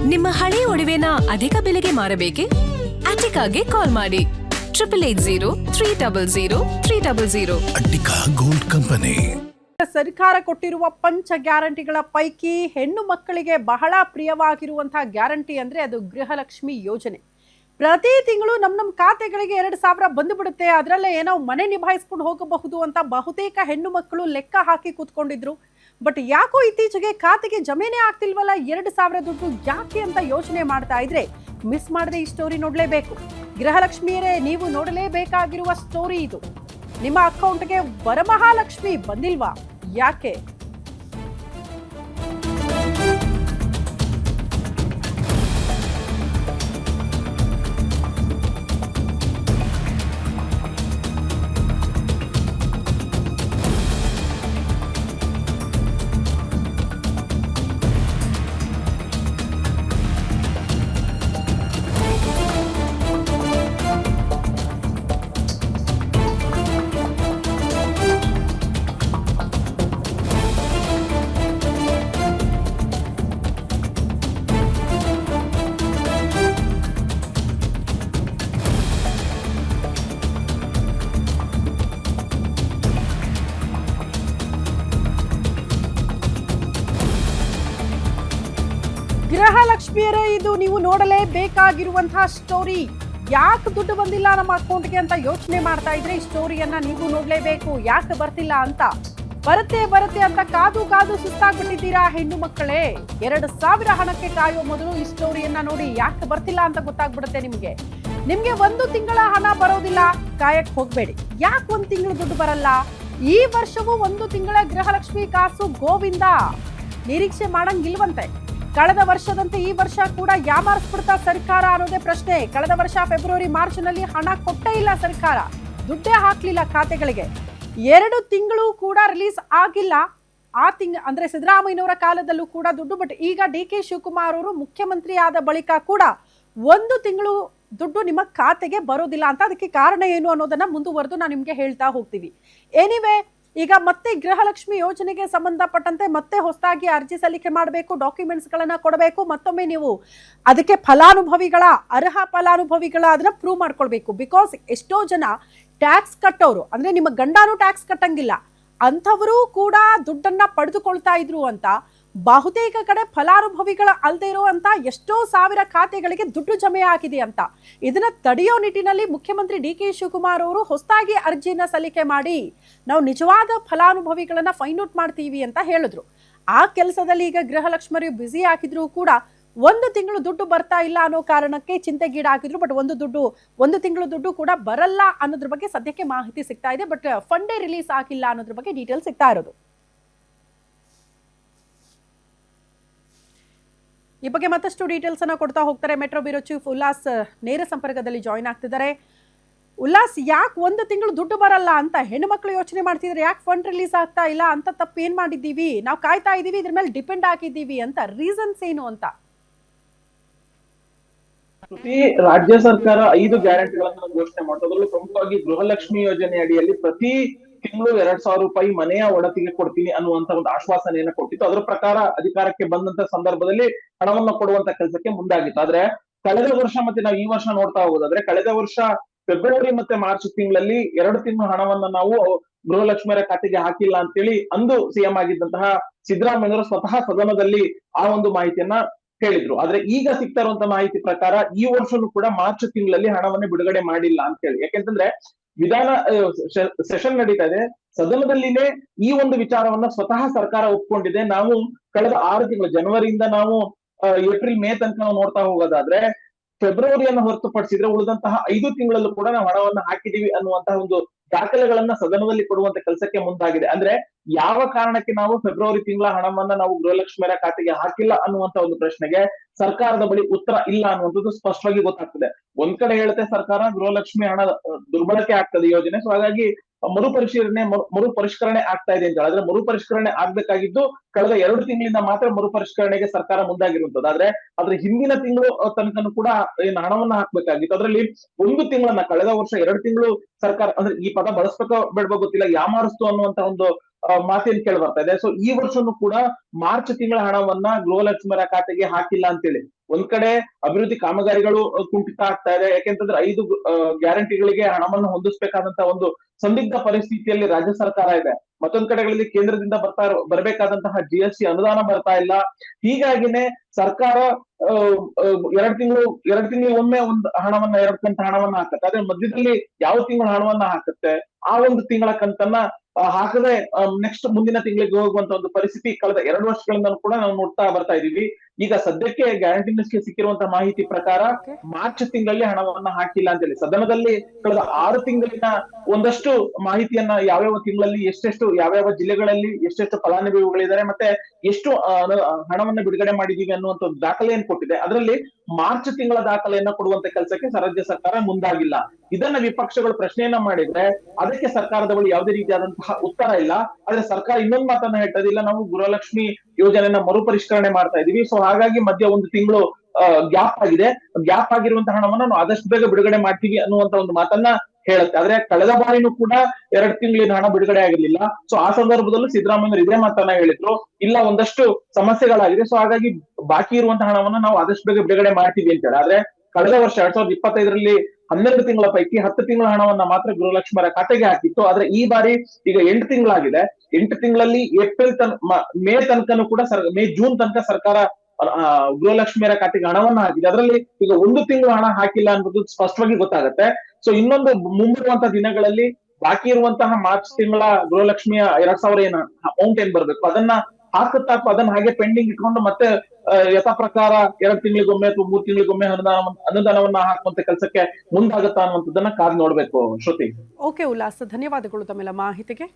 ನಿಮ್ಮ ಹಳೆ ಒಡವೆನ ಅಧಿಕ ಬೆಲೆಗೆ ಮಾರಬೇಕೆ? ಅಟಿಕಾಗೆ ಕಾಲ್ ಮಾಡಿ 8880 ಅಟಿಕಾ ಗೋಲ್ಡ್ ಕಂಪನಿ. ಸರ್ಕಾರ ಕೊಟ್ಟಿರುವ ಪಂಚ ಗ್ಯಾರಂಟಿಗಳ ಪೈಕಿ ಹೆಣ್ಣು ಮಕ್ಕಳಿಗೆ ಬಹಳ ಪ್ರಿಯವಾಗಿರುವಂತಹ ಗ್ಯಾರಂಟಿ ಅಂದ್ರೆ ಅದು ಗೃಹಲಕ್ಷ್ಮಿ ಯೋಜನೆ. ಪ್ರತಿ ತಿಂಗಳು ನಮ್ಮ ಖಾತೆಗಳಿಗೆ 2,000 ಬಂದು ಬಿಡುತ್ತೆ. ಅದರಲ್ಲೇ ಏನೋ ಮನೆ ನಿಭಾಯಿಸ್ಕೊಂಡು ಹೋಗಬಹುದು ಅಂತ ಬಹುತೇಕ ಹೆಣ್ಣು ಮಕ್ಕಳು ಲೆಕ್ಕ ಹಾಕಿ ಕೂತ್ಕೊಂಡಿದ್ರು. ಬಟ್ ಯಾಕೋ ಇತ್ತೀಚೆಗೆ ಖಾತೆಗೆ ಜಮೇನೆ ಆಗ್ತಿಲ್ವಲ್ಲ, 2,000 ದುಡ್ಡು ಯಾಕೆ ಅಂತ ಯೋಚನೆ ಮಾಡ್ತಾ ಇದ್ರೆ ಮಿಸ್ ಮಾಡದೆ ಈ ಸ್ಟೋರಿ ನೋಡ್ಲೇಬೇಕು. ಗೃಹಲಕ್ಷ್ಮಿಯರೇ, ನೀವು ನೋಡಲೇಬೇಕಾಗಿರುವ ಸ್ಟೋರಿ ಇದು. ನಿಮ್ಮ ಅಕೌಂಟ್ಗೆ ವರಮಹಾಲಕ್ಷ್ಮಿ ಬಂದಿಲ್ವಾ? ಯಾಕೆ? ಗೃಹಲಕ್ಷ್ಮಿಯರೇ, ಇದು ನೀವು ನೋಡಲೇಬೇಕಾಗಿರುವಂತಹ ಸ್ಟೋರಿ. ಯಾಕೆ ದುಡ್ಡು ಬಂದಿಲ್ಲ ನಮ್ಮ ಅಕೌಂಟ್ಗೆ ಅಂತ ಯೋಚನೆ ಮಾಡ್ತಾ ಇದ್ರೆ ಈ ಸ್ಟೋರಿಯನ್ನ ನೀವು ನೋಡ್ಲೇಬೇಕು. ಯಾಕೆ ಬರ್ತಿಲ್ಲ ಅಂತ, ಬರುತ್ತೆ ಅಂತ ಕಾದು ಕಾದು ಸುಸ್ತಾಗ್ಬಿಟ್ಟಿದ್ದೀರಾ ಹೆಣ್ಣು ಮಕ್ಕಳೇ. 2,000 ಹಣಕ್ಕೆ ಕಾಯುವ ಮೊದಲು ಈ ಸ್ಟೋರಿಯನ್ನ ನೋಡಿ. ಯಾಕೆ ಬರ್ತಿಲ್ಲ ಅಂತ ಗೊತ್ತಾಗ್ಬಿಡುತ್ತೆ ನಿಮ್ಗೆ. ಒಂದು ತಿಂಗಳ ಹಣ ಬರೋದಿಲ್ಲ, ಕಾಯಕ್ ಹೋಗ್ಬೇಡಿ. ಯಾಕೆ 1 ತಿಂಗಳು ದುಡ್ಡು ಬರಲ್ಲ? ಈ ವರ್ಷವೂ 1 ತಿಂಗಳ ಗೃಹಲಕ್ಷ್ಮಿ ಕಾಸು ಗೋವಿಂದ. ನಿರೀಕ್ಷೆ ಮಾಡಂಗಿಲ್ವಂತೆ. ಕಳೆದ ವರ್ಷದಂತೆ ಈ ವರ್ಷ ಕೂಡ ಯಾಮಾರಿಸ್ಬಿಡ್ತಾ ಸರ್ಕಾರ ಅನ್ನೋದೇ ಪ್ರಶ್ನೆ. ಕಳೆದ ವರ್ಷ ಫೆಬ್ರವರಿ ಮಾರ್ಚ್ ನಲ್ಲಿ ಹಣ ಕೊಟ್ಟೇ ಇಲ್ಲ ಸರ್ಕಾರ, ದುಡ್ಡೇ ಹಾಕ್ಲಿಲ್ಲ ಖಾತೆಗಳಿಗೆ. 2 ತಿಂಗಳು ಕೂಡ ರಿಲೀಸ್ ಆಗಿಲ್ಲ. ಅಂದ್ರೆ ಸಿದ್ದರಾಮಯ್ಯನವರ ಕಾಲದಲ್ಲೂ ಕೂಡ ದುಡ್ಡು. ಬಟ್ ಈಗ DK ಶಿವಕುಮಾರ್ ಅವರು ಮುಖ್ಯಮಂತ್ರಿ ಆದ ಬಳಿಕ ಕೂಡ 1 ತಿಂಗಳು ದುಡ್ಡು ನಿಮ್ಮ ಖಾತೆಗೆ ಬರೋದಿಲ್ಲ ಅಂತ. ಅದಕ್ಕೆ ಕಾರಣ ಏನು ಅನ್ನೋದನ್ನ ಮುಂದುವರೆದು ನಾನು ನಿಮ್ಗೆ ಹೇಳ್ತಾ ಹೋಗ್ತೀವಿ. ಎನಿವೆ, ಈಗ ಮತ್ತೆ ಗೃಹಲಕ್ಷ್ಮಿ ಯೋಜನೆಗೆ ಸಂಬಂಧಪಟ್ಟಂತೆ ಮತ್ತೆ ಹೊಸದಾಗಿ ಅರ್ಜಿ ಸಲ್ಲಿಕೆ ಮಾಡಬೇಕು, ಡಾಕ್ಯುಮೆಂಟ್ಸ್ ಗಳನ್ನ ಕೊಡಬೇಕು. ಮತ್ತೊಮ್ಮೆ ನೀವು ಅದಕ್ಕೆ ಅರ್ಹ ಫಲಾನುಭವಿಗಳ ಅದನ್ನ ಪ್ರೂವ್ ಮಾಡ್ಕೊಳ್ಬೇಕು. ಬಿಕಾಸ್ ಎಷ್ಟೋ ಜನ ಟ್ಯಾಕ್ಸ್ ಕಟ್ಟೋರು, ಅಂದ್ರೆ ನಿಮ್ಮ ಗಂಡನೂ ಟ್ಯಾಕ್ಸ್ ಕಟ್ಟಂಗಿಲ್ಲ ಅಂಥವರು ಕೂಡ ದುಡ್ಡನ್ನ ಪಡೆದುಕೊಳ್ತಾ ಇದ್ರು ಅಂತ. ಬಹುತೇಕ ಕಡೆ ಫಲಾನುಭವಿಗಳ ಅಲ್ದೇ ಇರುವಂತ ಎಷ್ಟೋ ಸಾವಿರ ಖಾತೆಗಳಿಗೆ ದುಡ್ಡು ಜಮೆ ಆಗಿದೆ ಅಂತ. ಇದನ್ನ ತಡೆಯೋ ನಿಟ್ಟಿನಲ್ಲಿ ಮುಖ್ಯಮಂತ್ರಿ DK ಶಿವಕುಮಾರ್ ಅವರು ಹೊಸದಾಗಿ ಅರ್ಜಿನ ಸಲ್ಲಿಕೆ ಮಾಡಿ ನಾವು ನಿಜವಾದ ಫಲಾನುಭವಿಗಳನ್ನ ಫೈಂಡ್ ಔಟ್ ಮಾಡ್ತೀವಿ ಅಂತ ಹೇಳಿದ್ರು. ಆ ಕೆಲಸದಲ್ಲಿ ಈಗ ಗೃಹಲಕ್ಷ್ಮಿಯರು ಬ್ಯುಸಿ ಆಗಿದ್ರು ಕೂಡ 1 ತಿಂಗಳು ದುಡ್ಡು ಬರ್ತಾ ಇಲ್ಲ ಅನ್ನೋ ಕಾರಣಕ್ಕೆ ಚಿಂತೆಗೀಡಾಗಿದ್ರು. ಬಟ್ 1 ತಿಂಗಳು ದುಡ್ಡು ಕೂಡ ಬರಲ್ಲ ಅನ್ನೋದ್ರ ಬಗ್ಗೆ ಸದ್ಯಕ್ಕೆ ಮಾಹಿತಿ ಸಿಗ್ತಾ ಇದೆ. ಬಟ್ ಫಂಡೇ ರಿಲೀಸ್ ಆಗಿಲ್ಲ ಅನ್ನೋದ್ರ ಬಗ್ಗೆ ಡೀಟೇಲ್ ಸಿಗ್ತಾ ಇರೋದು. ಈ ಬಗ್ಗೆ ಮತ್ತಷ್ಟು ಡೀಟೇಲ್ಸ್ ಅನ್ನ ಕೊಡ್ತಾ ಹೋಗ್ತಾರೆ ಮೆಟ್ರೋ ಬ್ಯೂರೋ ಚೀಫ್ ಉಲ್ಲಾಸ್ ನೇರ ಸಂಪರ್ಕದಲ್ಲಿ ಜಾಯಿನ್ ಆಗ್ತಿದ್ದಾರೆ. ಉಲ್ಲಾಸ್, ಯಾಕೆ 1 ತಿಂಗಳು ದುಡ್ಡು ಬರಲ್ಲ ಅಂತ ಹೆಣ್ಣು ಮಕ್ಕಳು ಯೋಚನೆ ಮಾಡ್ತಿದ್ರೆ, ಯಾಕೆ ಫಂಡ್ ರಿಲೀಸ್ ಆಗ್ತಾ ಇಲ್ಲ ಅಂತ? ತಪ್ಪು ಏನ್ ಮಾಡಿದ್ದೀವಿ ನಾವು? ಕಾಯ್ತಾ ಇದೀವಿ, ಇದ್ರ ಮೇಲೆ ಡಿಪೆಂಡ್ ಆಗಿದ್ದೀವಿ ಅಂತ. ರೀಸನ್ಸ್ ಏನು ಅಂತ? ರಾಜ್ಯ ಸರ್ಕಾರ 5 ಗ್ಯಾರಂಟಿಗಳನ್ನು ಘೋಷಣೆ ಮಾಡಿತು. ಅದರಲ್ಲೂ ಪ್ರಮುಖವಾಗಿ ಗೃಹಲಕ್ಷ್ಮಿ ಯೋಜನೆ ಅಡಿಯಲ್ಲಿ ಪ್ರತಿ ತಿಂಗಳು 2,000 ರೂಪಾಯಿ ಮನೆಯ ಒಡತಿಗೆ ಕೊಡ್ತೀನಿ ಅನ್ನುವಂತ ಒಂದು ಆಶ್ವಾಸನೆಯನ್ನ ಕೊಟ್ಟಿತ್ತು. ಅದರ ಪ್ರಕಾರ ಅಧಿಕಾರಕ್ಕೆ ಬಂದಂತ ಸಂದರ್ಭದಲ್ಲಿ ಹಣವನ್ನ ಕೊಡುವಂತ ಕೆಲಸಕ್ಕೆ ಮುಂದಾಗಿತ್ತು. ಆದ್ರೆ ಕಳೆದ ವರ್ಷ ಮತ್ತೆ ನಾವು ಈ ವರ್ಷ ನೋಡ್ತಾ ಹೋಗೋದಾದ್ರೆ, ಕಳೆದ ವರ್ಷ ಫೆಬ್ರವರಿ ಮತ್ತೆ ಮಾರ್ಚ್ ತಿಂಗಳಲ್ಲಿ 2 ತಿಂಗಳು ಹಣವನ್ನ ನಾವು ಗೃಹಲಕ್ಷ್ಮಿಯರ ಖಾತೆಗೆ ಹಾಕಿಲ್ಲ ಅಂತೇಳಿ ಅಂದು CM ಆಗಿದ್ದಂತಹ ಸಿದ್ದರಾಮಯ್ಯನವರು ಸ್ವತಃ ಸದನದಲ್ಲಿ ಆ ಒಂದು ಮಾಹಿತಿಯನ್ನ ಹೇಳಿದ್ರು. ಆದ್ರೆ ಈಗ ಸಿಗ್ತಾ ಇರುವಂತ ಮಾಹಿತಿ ಪ್ರಕಾರ ಈ ವರ್ಷನೂ ಕೂಡ ಮಾರ್ಚ್ ತಿಂಗಳಲ್ಲಿ ಹಣವನ್ನೇ ಬಿಡುಗಡೆ ಮಾಡಿಲ್ಲ ಅಂತ ಹೇಳಿ. ಯಾಕೆಂತಂದ್ರೆ ವಿಧಾನ ಸೆಷನ್ ನಡೀತಾ ಇದೆ, ಸದನದಲ್ಲಿನೇ ಈ ಒಂದು ವಿಚಾರವನ್ನ ಸ್ವತಃ ಸರ್ಕಾರ ಒಪ್ಕೊಂಡಿದೆ. ನಾವು ಕಳೆದ 6 ತಿಂಗಳು, ಜನವರಿಯಿಂದ ನಾವು ಏಪ್ರಿಲ್ ಮೇ ತನಕ ನಾವು ನೋಡ್ತಾ ಹೋಗೋದಾದ್ರೆ, ಫೆಬ್ರವರಿಯನ್ನು ಹೊರತುಪಡಿಸಿದ್ರೆ ಉಳಿದಂತಹ 5 ತಿಂಗಳಲ್ಲೂ ಕೂಡ ನಾವು ಹಣವನ್ನ ಹಾಕಿದೀವಿ ಅನ್ನುವಂತಹ ಒಂದು ದಾಖಲೆಗಳನ್ನ ಸದನದಲ್ಲಿ ಕೊಡುವಂತ ಕೆಲಸಕ್ಕೆ ಮುಂದಾಗಿದೆ. ಅಂದ್ರೆ ಯಾವ ಕಾರಣಕ್ಕೆ ನಾವು ಫೆಬ್ರವರಿ ತಿಂಗಳ ಹಣವನ್ನ ನಾವು ಗೃಹಲಕ್ಷ್ಮಿಯರ ಖಾತೆಗೆ ಹಾಕಿಲ್ಲ ಅನ್ನುವಂತ ಒಂದು ಪ್ರಶ್ನೆಗೆ ಸರ್ಕಾರದ ಬಳಿ ಉತ್ತರ ಇಲ್ಲ ಅನ್ನುವಂಥದ್ದು ಸ್ಪಷ್ಟವಾಗಿ ಗೊತ್ತಾಗ್ತದೆ. ಒಂದ್ ಕಡೆ ಹೇಳುತ್ತೆ ಸರ್ಕಾರ ಗೃಹಲಕ್ಷ್ಮಿ ಹಣ ದುರ್ಬಳಕೆ ಆಗ್ತದೆ ಯೋಜನೆ, ಸೊ ಹಾಗಾಗಿ ಮರುಪರಿಷ್ಕರಣೆ ಆಗ್ತಾ ಇದೆ ಅಂತ ಹೇಳಿದ್ರೆ, ಮರುಪರಿಷ್ಕರಣೆ ಆಗ್ಬೇಕಾಗಿದ್ದು ಕಳೆದ 2 ತಿಂಗಳಿಂದ ಮಾತ್ರ ಮರುಪರಿಷ್ಕರಣೆಗೆ ಸರ್ಕಾರ ಮುಂದಾಗಿರುವಂತದ್ದು. ಆದ್ರೆ ಅದ್ರ ಹಿಂದಿನ ತಿಂಗಳು ತನಕನೂ ಕೂಡ ಹಣವನ್ನ ಹಾಕ್ಬೇಕಾಗಿತ್ತು. ಅದರಲ್ಲಿ 1 ತಿಂಗಳನ್ನ, ಕಳೆದ ವರ್ಷ 2 ತಿಂಗಳು ಸರ್ಕಾರ, ಅಂದ್ರೆ ಈ ಪದ ಬಳಸ್ಬೇಕೋ ಬೇಡವೋ ಗೊತ್ತಿಲ್ಲ, ಯಾಮಾರಿಸ್ತು ಅನ್ನುವಂತ ಒಂದು ಮಾತೇನ್ ಕೇಳಿ ಬರ್ತಾ ಇದೆ. ಸೊ ಈ ವರ್ಷನೂ ಕೂಡ ಮಾರ್ಚ್ ತಿಂಗಳ ಹಣವನ್ನ ಗೃಹಲಕ್ಷ್ಮಿಯರ ಖಾತೆಗೆ ಹಾಕಿಲ್ಲ ಅಂತೇಳಿ ಒಂದ್ ಕಡೆ ಅಭಿವೃದ್ಧಿ ಕಾಮಗಾರಿಗಳು ಕುಂಠಿತ ಆಗ್ತಾ ಇದೆ. ಯಾಕೆಂತಂದ್ರೆ 5 ಗ್ಯಾರಂಟಿಗಳಿಗೆ ಹಣವನ್ನು ಹೊಂದಿಸಬೇಕಾದಂತ ಒಂದು ಸಂದಿಗ್ಧ ಪರಿಸ್ಥಿತಿಯಲ್ಲಿ ರಾಜ್ಯ ಸರ್ಕಾರ ಇದೆ. ಮತ್ತೊಂದ್ ಕಡೆಗಳಲ್ಲಿ ಕೇಂದ್ರದಿಂದ ಬರಬೇಕಾದಂತಹ GST ಅನುದಾನ ಬರ್ತಾ ಇಲ್ಲ. ಹೀಗಾಗಿನೇ ಸರ್ಕಾರ ಎರಡು ತಿಂಗಳು ಒಮ್ಮೆ ಒಂದು ಹಣವನ್ನ 2 ಕಂತು ಹಣವನ್ನ ಹಾಕತ್ತೆ. ಅದೇ ಮಧ್ಯದಲ್ಲಿ ಯಾವ ತಿಂಗಳ ಹಣವನ್ನ ಹಾಕುತ್ತೆ ಆ ಒಂದು ತಿಂಗಳ ಕಂತನ್ನ ಹಾಕದೆ ನೆಕ್ಸ್ಟ್ ಮುಂದಿನ ತಿಂಗಳಿಗೆ ಹೋಗುವಂತ ಒಂದು ಪರಿಸ್ಥಿತಿ ಕಳೆದ 2 ವರ್ಷಗಳಿಂದ ಕೂಡ ನಾವು ನೋಡ್ತಾ ಬರ್ತಾ ಇದೀವಿ. ಈಗ ಸದ್ಯಕ್ಕೆ ಗ್ಯಾರಂಟಿ ಲಿಸ್ಟ್ಗೆ ಸಿಕ್ಕಿರುವಂತಹ ಮಾಹಿತಿ ಪ್ರಕಾರ ಮಾರ್ಚ್ ತಿಂಗಳಲ್ಲಿ ಹಣವನ್ನ ಹಾಕಿಲ್ಲ ಅಂತೇಳಿ ಸದನದಲ್ಲಿ ಕಳೆದ 6 ತಿಂಗಳಿನ ಒಂದಷ್ಟು ಮಾಹಿತಿಯನ್ನ ಯಾವ್ಯಾವ ತಿಂಗಳಲ್ಲಿ ಎಷ್ಟೆಷ್ಟು ಯಾವ್ಯಾವ ಜಿಲ್ಲೆಗಳಲ್ಲಿ ಎಷ್ಟೆಷ್ಟು ಫಲಾನುಭವಿಗಳಿದ್ದಾರೆ ಮತ್ತೆ ಎಷ್ಟು ಹಣವನ್ನ ಬಿಡುಗಡೆ ಮಾಡಿದೀವಿ ಅನ್ನುವಂತ ಒಂದು ದಾಖಲೆಯನ್ನು ಕೊಟ್ಟಿದೆ. ಅದರಲ್ಲಿ ಮಾರ್ಚ್ ತಿಂಗಳ ದಾಖಲೆಯನ್ನ ಕೊಡುವಂತ ಕೆಲಸಕ್ಕೆ ರಾಜ್ಯ ಸರ್ಕಾರ ಮುಂದಾಗಿಲ್ಲ. ಇದನ್ನ ವಿಪಕ್ಷಗಳು ಪ್ರಶ್ನೆಯನ್ನ ಮಾಡಿದ್ರೆ ಅದಕ್ಕೆ ಸರ್ಕಾರದ ಬಳಿ ಯಾವುದೇ ರೀತಿಯಾದಂತಹ ಉತ್ತರ ಇಲ್ಲ. ಆದ್ರೆ ಸರ್ಕಾರ ಇನ್ನೊಂದು ಮಾತನ್ನ ಹೇಳ್ತದೆ, ಇಲ್ಲ ನಾವು ಗೃಹಲಕ್ಷ್ಮಿ ಯೋಜನೆಯನ್ನ ಮರುಪರಿಷ್ಕರಣೆ ಮಾಡ್ತಾ ಇದೀವಿ. ಸೊ ಹಾಗಾಗಿ ಮಧ್ಯ 1 ತಿಂಗಳು ಗ್ಯಾಪ್ ಆಗಿದೆ. ಗ್ಯಾಪ್ ಆಗಿರುವಂತಹ ಹಣವನ್ನ ನಾವು ಆದಷ್ಟು ಬೇಗ ಬಿಡುಗಡೆ ಮಾಡ್ತೀವಿ ಅನ್ನುವಂತ ಒಂದು ಮಾತನ್ನ ಹೇಳುತ್ತೆ. ಆದ್ರೆ ಕಳೆದ ಬಾರಿನೂ ಕೂಡ 2 ತಿಂಗಳಿನ ಹಣ ಬಿಡುಗಡೆ ಆಗಿರ್ಲಿಲ್ಲ. ಸೊ ಆ ಸಂದರ್ಭದಲ್ಲೂ ಸಿದ್ದರಾಮಯ್ಯ ಇದೇ ಮಾತನ್ನ ಹೇಳಿದ್ರು, ಇಲ್ಲ ಒಂದಷ್ಟು ಸಮಸ್ಯೆಗಳಾಗಿದೆ. ಸೊ ಹಾಗಾಗಿ ಬಾಕಿ ಇರುವಂತಹ ಹಣವನ್ನ ನಾವು ಆದಷ್ಟು ಬೇಗ ಬಿಡುಗಡೆ ಮಾಡ್ತೀವಿ ಅಂತ ಹೇಳಿ. ಆದ್ರೆ ಕಳೆದ ವರ್ಷ 2025ರಲ್ಲಿ 12 ತಿಂಗಳ ಪೈಕಿ 10 ತಿಂಗಳ ಹಣವನ್ನ ಮಾತ್ರ ಗೃಹಲಕ್ಷ್ಮಿಯರ ಖಾತೆಗೆ ಹಾಕಿತ್ತು. ಆದ್ರೆ ಈ ಬಾರಿ ಈಗ 8 ತಿಂಗಳಾಗಿದೆ. 8 ತಿಂಗಳಲ್ಲಿ ಮೇ ತನಕನೂ ಕೂಡ ಜೂನ್ ತನಕ ಸರ್ಕಾರ ಗೃಹಲಕ್ಷ್ಮಿಯರ ಖಾತೆಗೆ ಹಣವನ್ನ ಹಾಕಿದೆ. ಅದರಲ್ಲಿ ಈಗ 1 ತಿಂಗಳು ಹಣ ಹಾಕಿಲ್ಲ ಅನ್ನೋದು ಸ್ಪಷ್ಟವಾಗಿ ಗೊತ್ತಾಗುತ್ತೆ. ಸೊ ಇನ್ನೊಂದು ಮುಂಬರುವಂತಹ ದಿನಗಳಲ್ಲಿ ಬಾಕಿ ಇರುವಂತಹ ಮಾರ್ಚ್ ತಿಂಗಳ ಗೃಹಲಕ್ಷ್ಮಿಯ 2000 ಅಮೌಂಟ್ ಏನ್ ಬರ್ಬೇಕು ಅದನ್ನ ಹಾಕುತ್ತಾ ಅದನ್ನ ಹಾಗೆ ಪೆಂಡಿಂಗ್ ಇಟ್ಕೊಂಡು ಮತ್ತೆ ಯಥಾ ಪ್ರಕಾರ 2 ತಿಂಗಳಿಗೊಮ್ಮೆ ಅಥವಾ 3 ತಿಂಗಳಿಗೊಮ್ಮೆ ಅನುದಾನವನ್ನ ಹಾಕುವಂತ ಕೆಲಸಕ್ಕೆ ಮುಂದಾಗುತ್ತಾ ಅನ್ನುವಂಥದ್ದನ್ನ ಕಾದ್ ನೋಡ್ಬೇಕು ಶ್ರುತಿ. ಓಕೆ ಉಲ್ಲಾಸ್, ಧನ್ಯವಾದಗಳು ತಮ್ಮೆಲ್ಲ ಮಾಹಿತಿಗೆ.